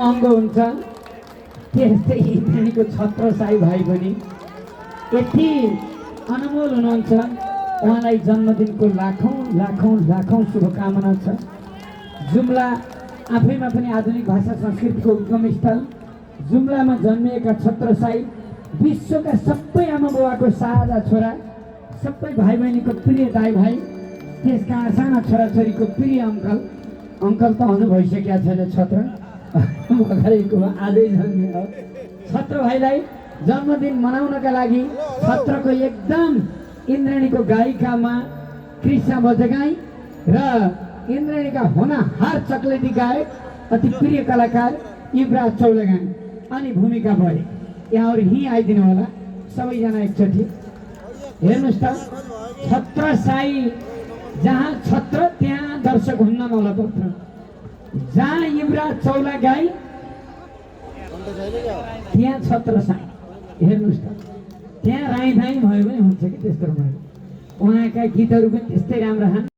अङ्ग हुन्छ त्यस्तै इन्द्रेणीको छत्र साई भाइ पनि यति अनमोल हुनुहुन्छ। उहाँलाई जन्मदिनको लाखौँ लाखौँ लाखौँ शुभकामना छ। जुम्ला आफैमा पनि आधुनिक भाषा संस्कृतिको उद्गम स्थल। जुम्लामा जन्मिएका छत्र साई विश्वका सबै आमा बुवाको साझा छोरा, सबै भाइ बहिनीको प्रिय दाइ भाइ, त्यसका साना छोराछोरीको प्रिय अङ्कल। अङ्कल त हुनु भइसकेका छैन छत्र, भर्खरैको आजै जन्मिए हो। छत्र भाइलाई जन्मदिन मनाउनका लागि छत्रको एकदम इन्द्रेणीको गायिकामा कृष्ण बजगाई र इन्द्रेणीका होनाहार चक्लेटी गायक अति प्रिय कलाकार युवराज चौलेगाई अनि भूमिका बढे। यहाँहरू यहीँ आइदिनु होला सबैजना एकचोटि। हेर्नुहोस् त, छत्र साई जहाँ छत्र त्यहाँ दर्शक हुन्न नौलपत्र, जहाँ युवराज चौलेगाई त्यहाँ छत्र साई। हेर्नुहोस् त, त्यहाँ राई धाई भयो भने हुन्छ कि त्यस्तो रमाइलो। उहाँका गीतहरू पनि त्यस्तै राम्रा छन्।